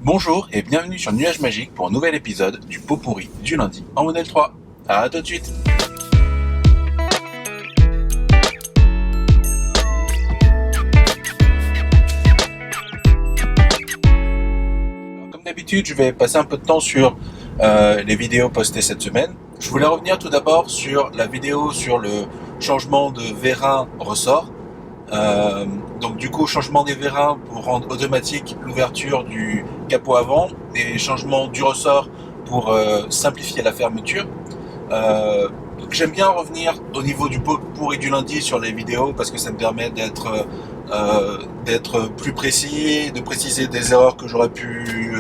Bonjour et bienvenue sur Nuage Magique pour un nouvel épisode du pot pourri du lundi en modèle 3. À tout de suite. Comme d'habitude, je vais passer un peu de temps sur les vidéos postées cette semaine. Je voulais revenir tout d'abord sur la vidéo sur le changement de vérin ressort. Donc du coup, changement des vérins pour rendre automatique l'ouverture du capot avant et changement du ressort pour simplifier la fermeture. Donc j'aime bien revenir au niveau du pot pourri du lundi sur les vidéos parce que ça me permet d'être plus précis, de préciser des erreurs que j'aurais pu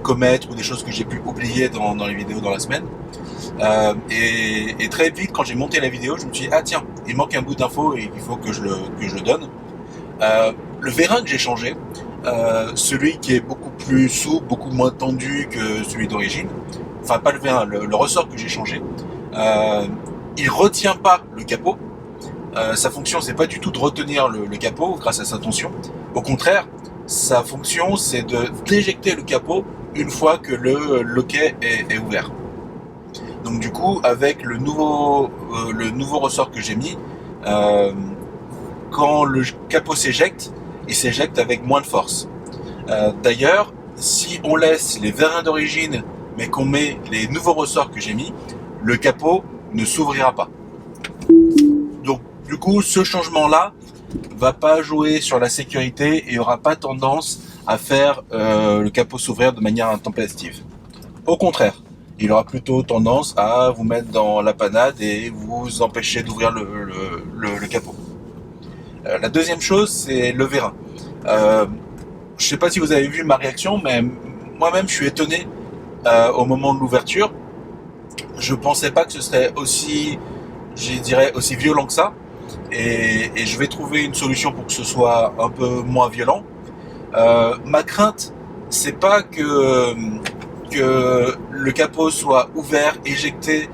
commettre ou des choses que j'ai pu oublier dans les vidéos dans la semaine. Et très vite, quand j'ai monté la vidéo, je me suis dit, ah tiens, il manque un bout d'info et il faut que je le donne. Le vérin que j'ai changé, celui qui est beaucoup plus souple, beaucoup moins tendu que celui d'origine, enfin pas le vérin, le ressort que j'ai changé, il retient pas le capot. Sa fonction, c'est pas du tout de retenir le capot grâce à sa tension. Au contraire, sa fonction, c'est de d'éjecter le capot une fois que le loquet est ouvert. Donc du coup, avec le nouveau ressort que j'ai mis, quand le capot s'éjecte, il s'éjecte avec moins de force. D'ailleurs, si on laisse les vérins d'origine, mais qu'on met les nouveaux ressorts que j'ai mis, le capot ne s'ouvrira pas. Donc du coup, ce changement-là va pas jouer sur la sécurité et aura pas tendance à faire le capot s'ouvrir de manière intempestive. Au contraire, il aura plutôt tendance à vous mettre dans la panade et vous empêcher d'ouvrir le capot. La deuxième chose, c'est le vérin. Je sais pas si vous avez vu ma réaction, mais moi-même, je suis étonné au moment de l'ouverture. Je pensais pas que ce serait aussi violent que ça. Et je vais trouver une solution pour que ce soit un peu moins violent. Ma crainte, c'est pas que le capot soit ouvert, éjecté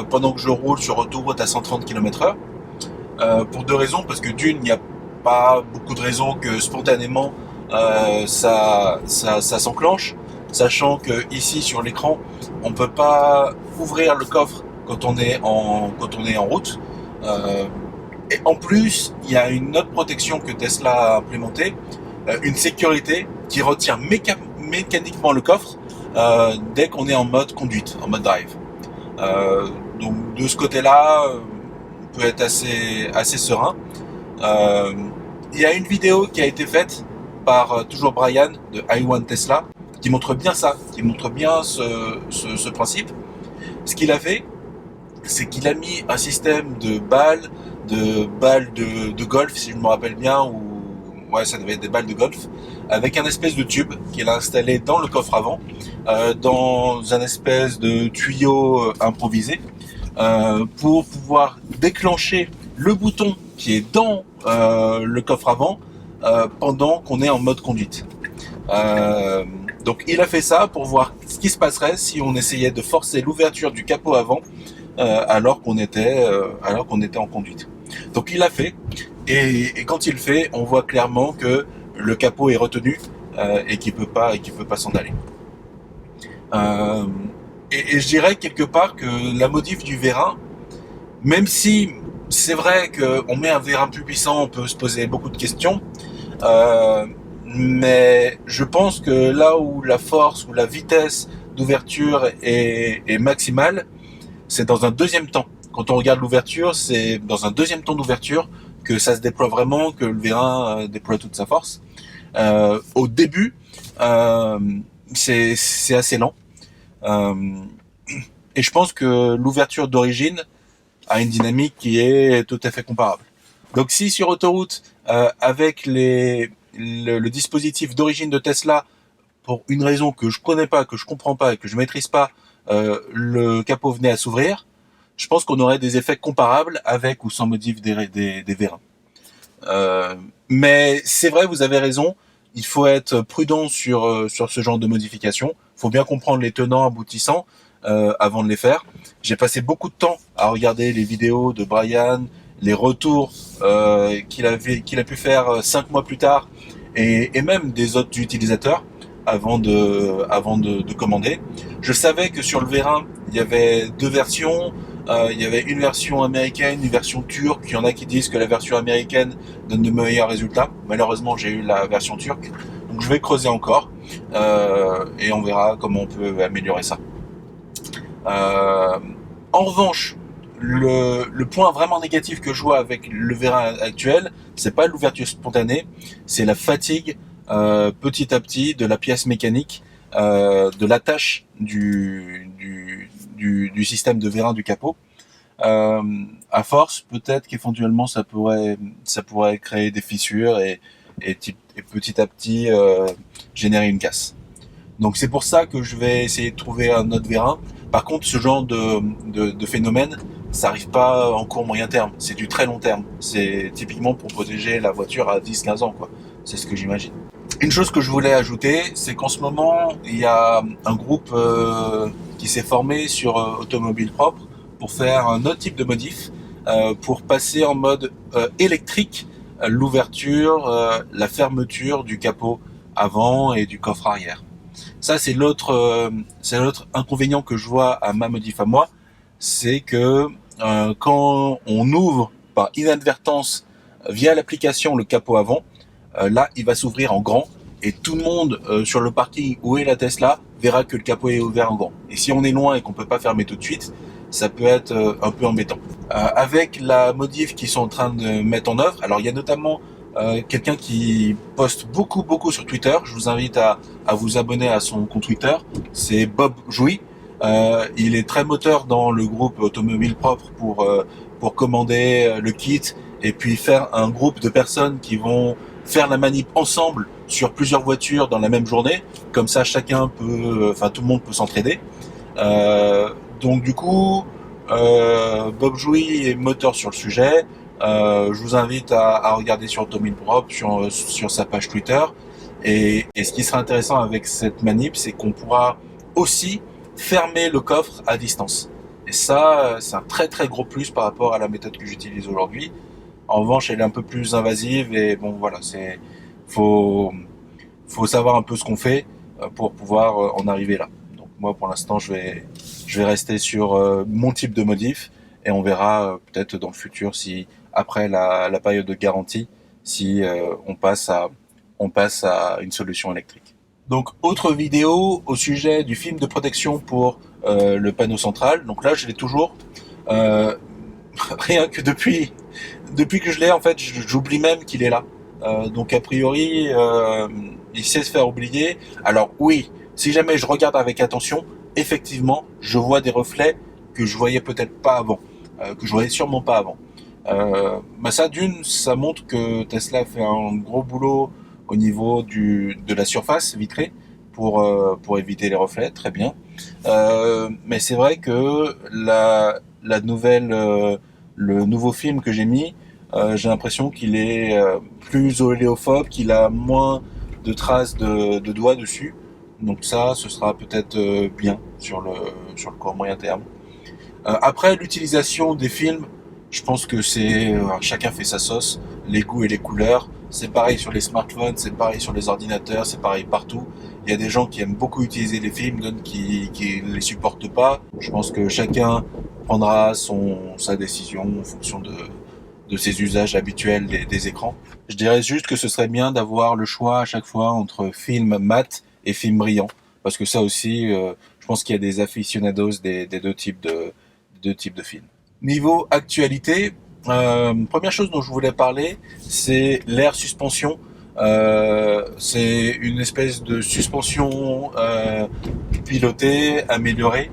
pendant que je roule sur autoroute à 130 km/h. Pour deux raisons, parce que d'une, il n'y a pas beaucoup de raisons que spontanément ça s'enclenche, sachant que ici sur l'écran, on peut pas ouvrir le coffre quand on est en route. Et en plus, il y a une autre protection que Tesla a implémentée, une sécurité qui retient mécaniquement le coffre dès qu'on est en mode conduite, en mode drive. Donc de ce côté-là, on peut être assez serein. Il y a une vidéo qui a été faite par toujours Brian de I Want Tesla qui montre bien ça, qui montre bien ce principe. Ce qu'il a fait, c'est qu'il a mis un système de balles de golf, si je me rappelle bien, ou ouais, ça devait être des balles de golf, avec un espèce de tube qu'il a installé dans le coffre avant, dans un espèce de tuyau improvisé, pour pouvoir déclencher le bouton qui est dans le coffre avant pendant qu'on est en mode conduite. Donc il a fait ça pour voir ce qui se passerait si on essayait de forcer l'ouverture du capot avant alors qu'on était en conduite. Donc il l'a fait et quand il le fait, on voit clairement que le capot est retenu et qu'il peut pas s'en aller. Et je dirais quelque part que la modif du vérin, même si c'est vrai qu'on met un vérin plus puissant, on peut se poser beaucoup de questions, mais je pense que là où la force ou la vitesse d'ouverture est maximale, c'est dans un deuxième temps. Quand on regarde l'ouverture, c'est dans un deuxième temps d'ouverture que ça se déploie vraiment, que le vérin déploie toute sa force. Au début, c'est assez lent. Et je pense que l'ouverture d'origine a une dynamique qui est tout à fait comparable. Donc si sur autoroute, avec le dispositif d'origine de Tesla, pour une raison que je connais pas, que je comprends pas et que je maîtrise pas, le capot venait à s'ouvrir, je pense qu'on aurait des effets comparables avec ou sans modif des vérins. Mais c'est vrai, vous avez raison, il faut être prudent sur ce genre de modification. Il faut bien comprendre les tenants aboutissants avant de les faire. J'ai passé beaucoup de temps à regarder les vidéos de Brian, les retours qu'il a pu faire 5 mois plus tard, et même des autres utilisateurs. avant de commander. Je savais que sur le Vérin, il y avait deux versions. Il y avait une version américaine, une version turque. Il y en a qui disent que la version américaine donne de meilleurs résultats. Malheureusement, j'ai eu la version turque. Donc je vais creuser encore et on verra comment on peut améliorer ça. En revanche, le point vraiment négatif que je vois avec le Vérin actuel, c'est pas l'ouverture spontanée, c'est la fatigue petit à petit de la pièce mécanique, de l'attache du système de vérin du capot. À force, peut-être qu'éventuellement ça pourrait créer des fissures et petit à petit générer une casse. Donc c'est pour ça que je vais essayer de trouver un autre vérin. Par contre, ce genre de phénomène, ça arrive pas en court moyen terme, c'est du très long terme. C'est typiquement pour protéger la voiture à 10-15 ans, quoi. C'est ce que j'imagine. Une chose que je voulais ajouter, c'est qu'en ce moment, il y a un groupe qui s'est formé sur Automobile Propre pour faire un autre type de modif, pour passer en mode électrique l'ouverture, la fermeture du capot avant et du coffre arrière. Ça, c'est l'autre inconvénient que je vois à ma modif à moi, c'est que quand on ouvre par inadvertance via l'application le capot avant, là, il va s'ouvrir en grand et tout le monde sur le parking où est la Tesla verra que le capot est ouvert en grand. Et si on est loin et qu'on peut pas fermer tout de suite, ça peut être un peu embêtant. Avec la modif qu'ils sont en train de mettre en œuvre, alors il y a notamment quelqu'un qui poste beaucoup sur Twitter. Je vous invite à vous abonner à son compte Twitter. C'est Bob Jouy. Il est très moteur dans le groupe Automobile Propre pour commander le kit et puis faire un groupe de personnes qui vont faire la manip ensemble sur plusieurs voitures dans la même journée. Comme ça, tout le monde peut s'entraider. Donc du coup, Bob Jouy est moteur sur le sujet. Je vous invite à regarder sur Automobile Propre, sur sa page Twitter. Et ce qui sera intéressant avec cette manip, c'est qu'on pourra aussi fermer le coffre à distance. Et ça, c'est un très gros plus par rapport à la méthode que j'utilise aujourd'hui. En revanche, elle est un peu plus invasive et bon voilà, faut savoir un peu ce qu'on fait pour pouvoir en arriver là. Donc moi, pour l'instant, je vais rester sur mon type de modif et on verra peut-être dans le futur si après la période de garantie, si on passe à une solution électrique. Donc autre vidéo au sujet du film de protection pour le panneau central. Donc là, je l'ai toujours. Rien que depuis que je l'ai, en fait, j'oublie même qu'il est là. Donc a priori, il sait se faire oublier. Alors oui, si jamais je regarde avec attention, effectivement, je vois des reflets que je voyais peut-être pas avant, que je voyais sûrement pas avant. Ça montre que Tesla fait un gros boulot au niveau de la surface vitrée pour éviter les reflets, très bien. Mais c'est vrai que le nouveau film que j'ai mis, j'ai l'impression qu'il est plus oléophobe, qu'il a moins de traces de doigts dessus. Donc ça, ce sera peut-être bien sur le court moyen terme. Après, l'utilisation des films, je pense que chacun fait sa sauce, les goûts et les couleurs. C'est pareil sur les smartphones, c'est pareil sur les ordinateurs, c'est pareil partout. Il y a des gens qui aiment beaucoup utiliser les films, d'autres qui les supportent pas. Je pense que chacun prendra sa décision en fonction de ses usages habituels des écrans. Je dirais juste que ce serait bien d'avoir le choix à chaque fois entre film mat et film brillant. Parce que ça aussi, je pense qu'il y a des aficionados des deux types de films. Niveau actualité, première chose dont je voulais parler, c'est l'air suspension. C'est une espèce de suspension pilotée, améliorée,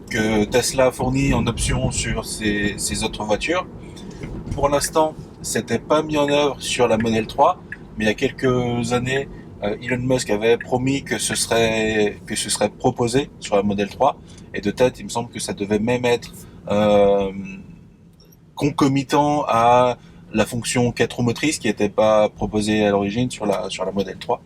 que Tesla fournit en option sur ses autres voitures. Pour l'instant, c'était pas mis en œuvre sur la Model 3, mais il y a quelques années, Elon Musk avait promis que ce serait proposé sur la Model 3, et de tête, il me semble que ça devait même être concomitant à la fonction 4 roues motrices qui n'était pas proposée à l'origine sur la Model 3.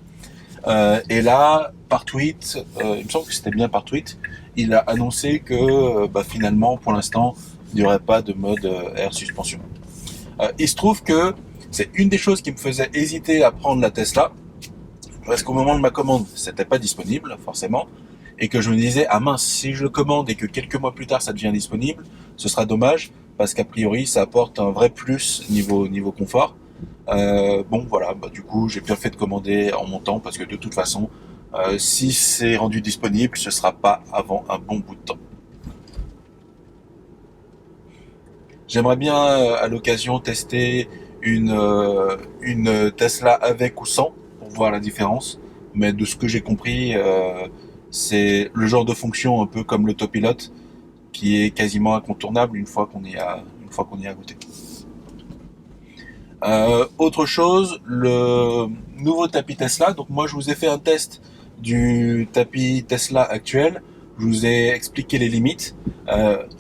Et là, par tweet, il me semble que c'était bien par tweet, il a annoncé que finalement, pour l'instant, il n'y aurait pas de mode air suspension. Il se trouve que c'est une des choses qui me faisait hésiter à prendre la Tesla. parce qu'au moment de ma commande, c'était pas disponible, forcément, et que je me disais, ah mince, si je le commande et que quelques mois plus tard ça devient disponible, ce sera dommage, parce qu'a priori ça apporte un vrai plus niveau confort. Bon voilà, bah, du coup j'ai bien fait de commander en montant, parce que de toute façon, si c'est rendu disponible, ce sera pas avant un bon bout de temps. J'aimerais bien à l'occasion tester une Tesla avec ou sans pour voir la différence. Mais de ce que j'ai compris, c'est le genre de fonction un peu comme l'autopilote qui est quasiment incontournable une fois qu'on y a goûté. Autre chose, le nouveau tapis Tesla. Donc moi je vous ai fait un test du tapis Tesla actuel. Je vous ai expliqué les limites.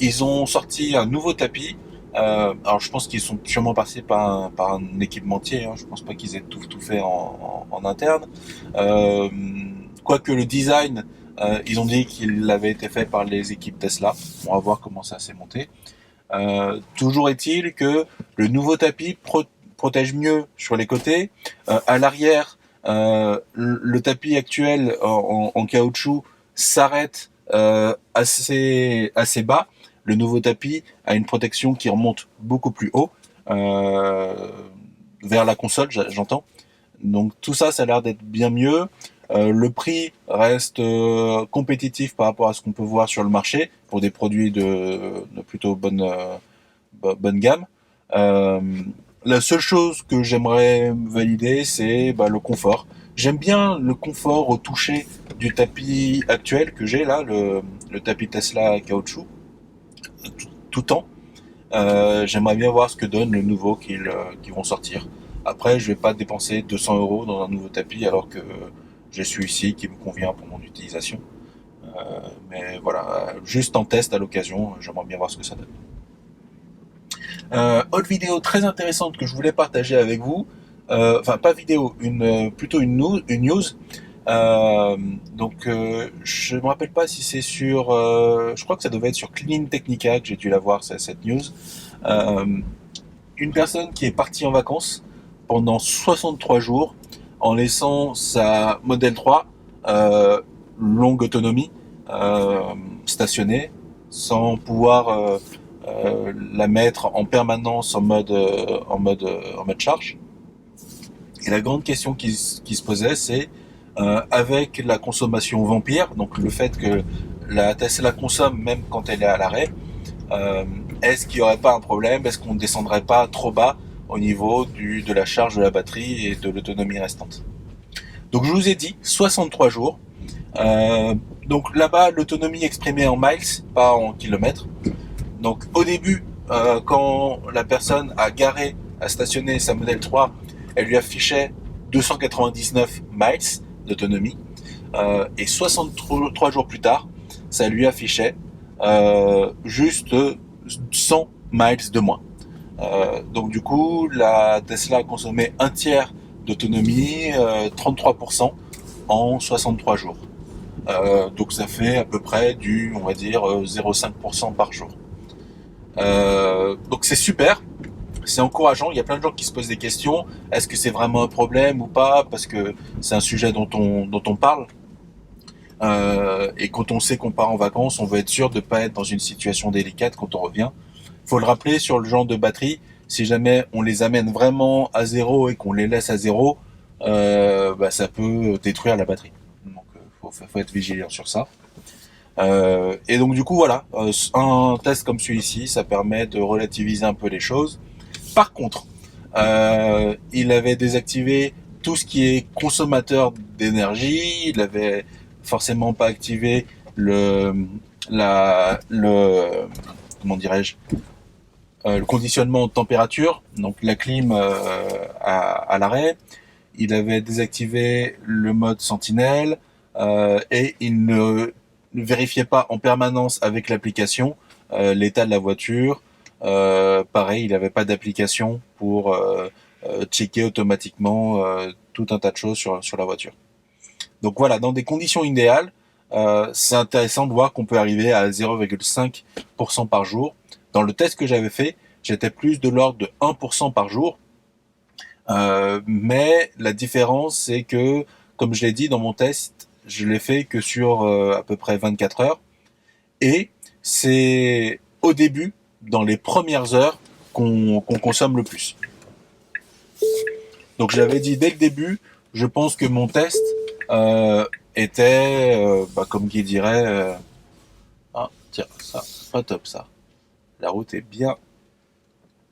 Ils ont sorti un nouveau tapis. Alors je pense qu'ils sont sûrement passés par un équipementier. Hein. Je pense pas qu'ils aient tout fait en interne. Quoique le design, ils ont dit qu'il avait été fait par les équipes Tesla. On va voir comment ça s'est monté. Toujours est-il que le nouveau tapis protège mieux sur les côtés. À l'arrière, le tapis actuel en caoutchouc s'arrête assez bas. Le nouveau tapis a une protection qui remonte beaucoup plus haut, vers la console, j'entends. Donc tout ça, ça a l'air d'être bien mieux. Le prix reste compétitif par rapport à ce qu'on peut voir sur le marché pour des produits de plutôt bonne gamme. Euh, la seule chose que j'aimerais valider, c'est le confort. J'aime bien le confort au toucher du tapis actuel que j'ai là, le tapis Tesla caoutchouc, tout temps. J'aimerais bien voir ce que donne le nouveau qu'ils vont sortir. Après, je vais pas dépenser 200 euros dans un nouveau tapis alors que j'ai celui-ci qui me convient pour mon utilisation. Mais voilà, juste en test à l'occasion, j'aimerais bien voir ce que ça donne. Autre vidéo très intéressante que je voulais partager avec vous, enfin pas vidéo, plutôt une news. Je me rappelle pas si c'est sur, je crois que ça devait être sur Clean Technica que j'ai dû la voir cette news. Euh, une personne qui est partie en vacances pendant 63 jours en laissant sa Model 3 longue autonomie stationnée sans pouvoir la mettre en permanence en mode charge. Et la grande question qui se posait, c'est avec la consommation vampire, donc le fait que la Tesla consomme même quand elle est à l'arrêt, est-ce qu'il n'y aurait pas un problème? Est-ce qu'on ne descendrait pas trop bas au niveau de la charge de la batterie et de l'autonomie restante? Donc je vous ai dit 63 jours. Donc là-bas, l'autonomie exprimée en miles, pas en kilomètres. Donc au début, quand la personne a stationné sa Model 3, elle lui affichait 299 miles d'autonomie. Et 63 jours plus tard, ça lui affichait juste 100 miles de moins. Donc du coup, la Tesla a consommé un tiers d'autonomie, 33% en 63 jours. Donc ça fait à peu près on va dire, 0,5% par jour. Donc c'est super, c'est encourageant. Il y a plein de gens qui se posent des questions. Est-ce que c'est vraiment un problème ou pas? Parce que c'est un sujet dont on parle. Et quand on sait qu'on part en vacances, on veut être sûr de ne pas être dans une situation délicate quand on revient. Il faut le rappeler sur le genre de batterie. Si jamais on les amène vraiment à zéro et qu'on les laisse à zéro, ça peut détruire la batterie. Donc faut être vigilant sur ça. Et donc du coup voilà, un test comme celui-ci, ça permet de relativiser un peu les choses. Par contre, il avait désactivé tout ce qui est consommateur d'énergie. Il avait forcément pas activé le comment dirais-je, le conditionnement de température, donc la clim à l'arrêt. Il avait désactivé le mode sentinelle et il ne vérifiait pas en permanence avec l'application l'état de la voiture. Pareil, il n'avait pas d'application pour checker automatiquement tout un tas de choses sur la voiture. Donc voilà, dans des conditions idéales, c'est intéressant de voir qu'on peut arriver à 0,5% par jour. Dans le test que j'avais fait, j'étais plus de l'ordre de 1% par jour. Mais la différence, c'est que Comme je l'ai dit dans mon test, je l'ai fait que sur à peu près 24 heures. Et c'est au début, dans les premières heures, qu'on consomme le plus. Donc j'avais dit dès le début, je pense que mon test était, comme qui dirait, ah tiens, ça, pas top ça. La route est bien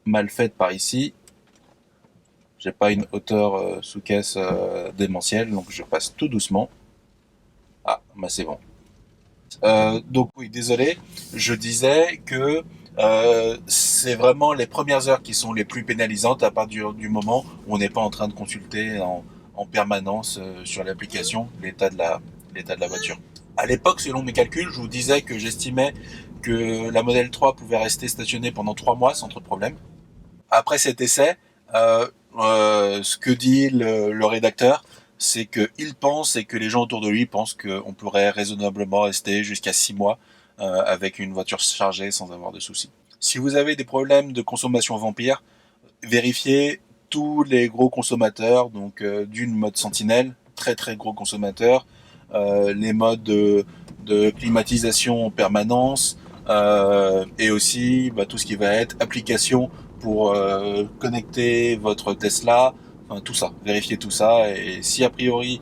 mal faite par ici. J'ai pas une hauteur sous caisse démentielle, donc je passe tout doucement. Ah, bah c'est bon. Donc oui, désolé, je disais que c'est vraiment les premières heures qui sont les plus pénalisantes à partir du moment où on n'est pas en train de consulter en permanence sur l'application l'état de la voiture. À l'époque, selon mes calculs, je vous disais que j'estimais que la Model 3 pouvait rester stationnée pendant 3 mois sans trop de problème. Après cet essai, ce que dit le rédacteur, c'est qu'il pense et que les gens autour de lui pensent qu'on pourrait raisonnablement rester jusqu'à 6 mois avec une voiture chargée sans avoir de soucis. Si vous avez des problèmes de consommation vampire, vérifiez tous les gros consommateurs, donc d'une mode Sentinelle, très très gros consommateurs, les modes de climatisation en permanence, et aussi tout ce qui va être application pour connecter votre Tesla, enfin tout ça, vérifiez tout ça, et si a priori,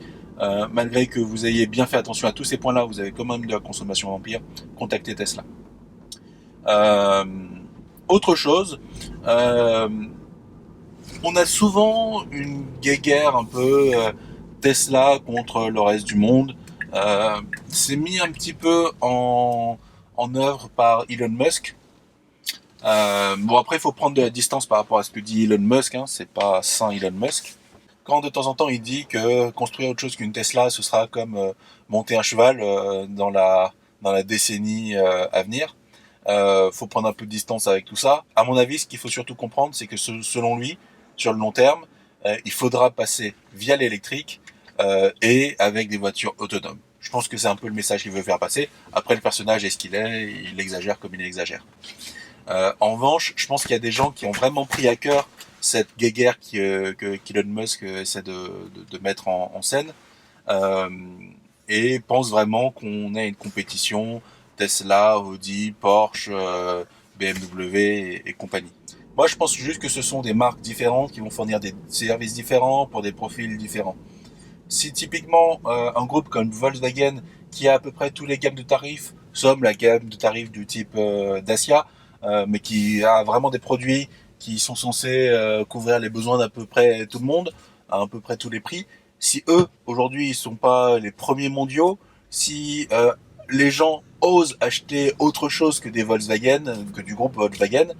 malgré que vous ayez bien fait attention à tous ces points-là, vous avez quand même de la consommation vampire, contactez Tesla. Euh, Autre chose, on a souvent une guéguerre un peu Tesla contre le reste du monde. C'est mis un petit peu en œuvre par Elon Musk. Bon après il faut prendre de la distance par rapport à ce que dit Elon Musk, hein, c'est pas saint Elon Musk. Quand de temps en temps il dit que construire autre chose qu'une Tesla ce sera comme monter un cheval dans la décennie à venir, faut prendre un peu de distance avec tout ça. À mon avis, ce qu'il faut surtout comprendre, c'est que selon lui, sur le long terme, il faudra passer via l'électrique et avec des voitures autonomes. Je pense que c'est un peu le message qu'il veut faire passer. Après, le personnage est ce qu'il est, il exagère comme il exagère. En revanche, je pense qu'il y a des gens qui ont vraiment pris à cœur cette guéguerre qu'Elon Musk essaie de mettre en scène, euh, et pensent vraiment qu'on a une compétition Tesla, Audi, Porsche, BMW et compagnie. Moi, je pense juste que ce sont des marques différentes qui vont fournir des services différents pour des profils différents. Si typiquement un groupe comme Volkswagen, qui a à peu près tous les gammes de tarifs, somme la gamme de tarifs du type Dacia, mais qui a vraiment des produits qui sont censés couvrir les besoins d'à peu près tout le monde, à peu près tous les prix. Si eux, aujourd'hui, ils sont pas les premiers mondiaux, si les gens osent acheter autre chose que des Volkswagen, que du groupe Volkswagen,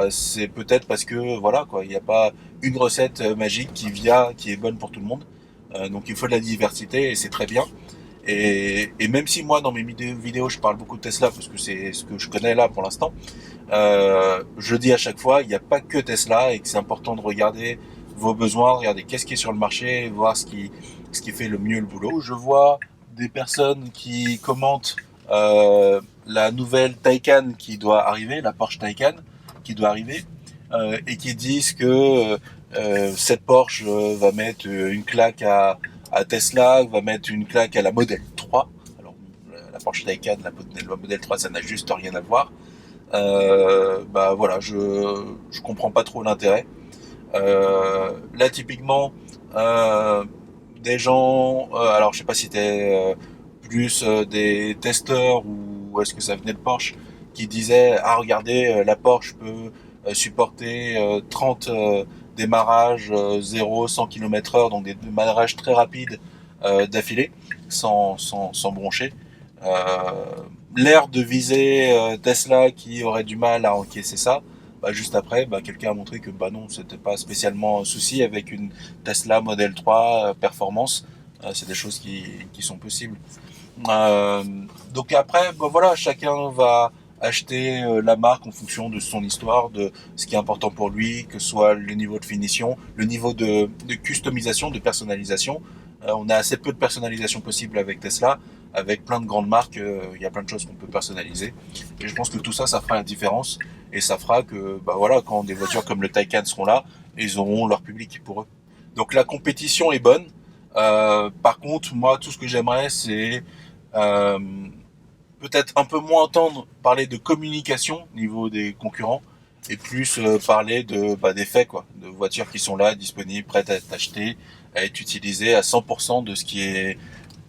c'est peut-être parce que voilà quoi, il n'y a pas une recette magique qui est bonne pour tout le monde. Donc il faut de la diversité et c'est très bien. Et même si moi dans mes vidéos je parle beaucoup de Tesla parce que c'est ce que je connais là pour l'instant, je dis à chaque fois il n'y a pas que Tesla et que c'est important de regarder vos besoins, regarder qu'est-ce qui est sur le marché, voir ce qui fait le mieux le boulot. Je vois des personnes qui commentent la nouvelle Taycan qui doit arriver, la Porsche Taycan qui doit arriver, et qui disent que cette Porsche va mettre une claque à Tesla, va mettre une claque à la Model 3. Alors la Porsche Taycan, la Model 3, ça n'a juste rien à voir. Voilà, je comprends pas trop l'intérêt. Là typiquement, des gens, alors je sais pas si c'était plus des testeurs ou est-ce que ça venait de Porsche qui disaient ah regardez la Porsche peut supporter 30 démarrages 0 100 km/h, donc des démarrages très rapides d'affilée sans broncher. L'air de viser Tesla qui aurait du mal à encaisser ça. Juste après, quelqu'un a montré que non, c'était pas spécialement un souci avec une Tesla Model 3 performance. C'est des choses qui sont possibles. Euh, donc après, voilà, chacun va acheter la marque en fonction de son histoire, de ce qui est important pour lui, que ce soit le niveau de finition, le niveau de customisation, de personnalisation. On a assez peu de personnalisation possible avec Tesla. Avec plein de grandes marques, il y a plein de choses qu'on peut personnaliser. Et je pense que tout ça, ça fera la différence. Et ça fera que, voilà, quand des voitures comme le Taycan seront là, ils auront leur public pour eux. Donc la compétition est bonne. Par contre, moi, tout ce que j'aimerais, c'est euh, peut-être un peu moins entendre parler de communication au niveau des concurrents et plus parler des faits, quoi, de voitures qui sont là, disponibles, prêtes à être achetées, à être utilisées à 100% de ce qui est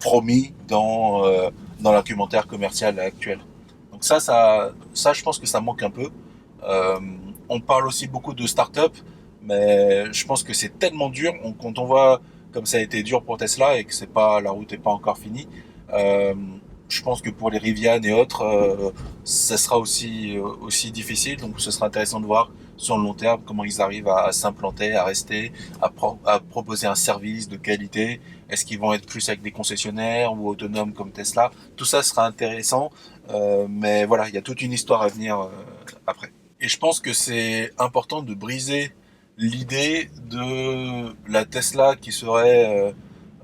promis dans l'argumentaire commercial actuel. Donc ça, je pense que ça manque un peu. Euh, on parle aussi beaucoup de start-up, mais je pense que c'est tellement dur. Quand on voit comme ça a été dur pour Tesla et que c'est pas la route est pas encore finie, euh, je pense que pour les Rivian et autres, ça sera aussi difficile. Donc ce sera intéressant de voir sur le long terme comment ils arrivent à s'implanter, à rester, à proposer un service de qualité. Est-ce qu'ils vont être plus avec des concessionnaires ou autonomes comme Tesla? Tout ça sera intéressant, mais voilà, il y a toute une histoire à venir après. Et je pense que c'est important de briser l'idée de la Tesla qui serait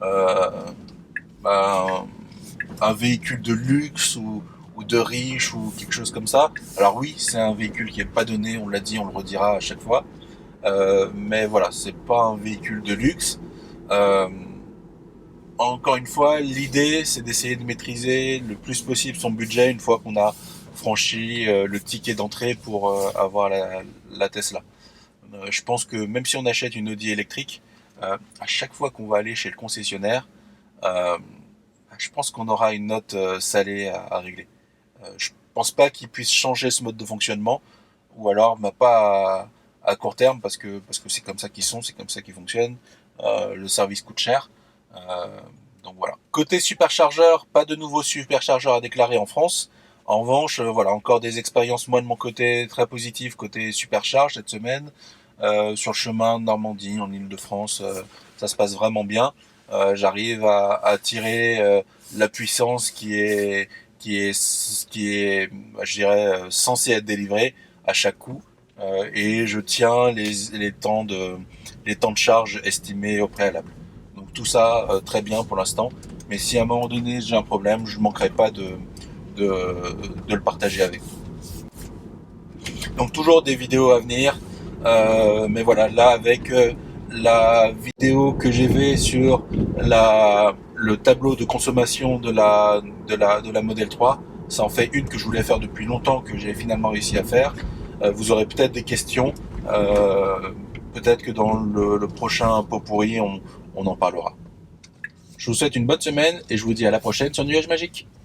euh, bah, un véhicule de luxe ou de riche ou quelque chose comme ça. Alors oui, c'est un véhicule qui est pas donné, on l'a dit, on le redira à chaque fois. Mais voilà, c'est pas un véhicule de luxe. Euh, Encore une fois, l'idée c'est d'essayer de maîtriser le plus possible son budget une fois qu'on a franchi le ticket d'entrée pour avoir la Tesla. Je pense que même si on achète une Audi électrique, à chaque fois qu'on va aller chez le concessionnaire, euh, je pense qu'on aura une note salée à régler. Je pense pas qu'ils puissent changer ce mode de fonctionnement, ou alors pas à court terme parce que c'est comme ça qu'ils sont, c'est comme ça qu'ils fonctionnent. Le service coûte cher. Euh, donc voilà. Côté superchargeur, pas de nouveaux superchargeurs à déclarer en France. En revanche, voilà, encore des expériences moi de mon côté très positives côté supercharge cette semaine. Sur le chemin de Normandie, en Île-de-France, ça se passe vraiment bien. J'arrive à tirer la puissance qui est, je dirais, censée être délivrée à chaque coup. Et je tiens les temps de charge estimés au préalable. Donc tout ça très bien pour l'instant. Mais si à un moment donné j'ai un problème, je ne manquerai pas de, de le partager avec vous. Donc toujours des vidéos à venir. Mais voilà, là avec la vidéo que j'ai fait sur le tableau de consommation de la Model 3, ça en fait une que je voulais faire depuis longtemps, que j'ai finalement réussi à faire. Vous aurez peut-être des questions. Peut-être que dans le prochain pot pourri, on en parlera. Je vous souhaite une bonne semaine et je vous dis à la prochaine sur Nuage Magique.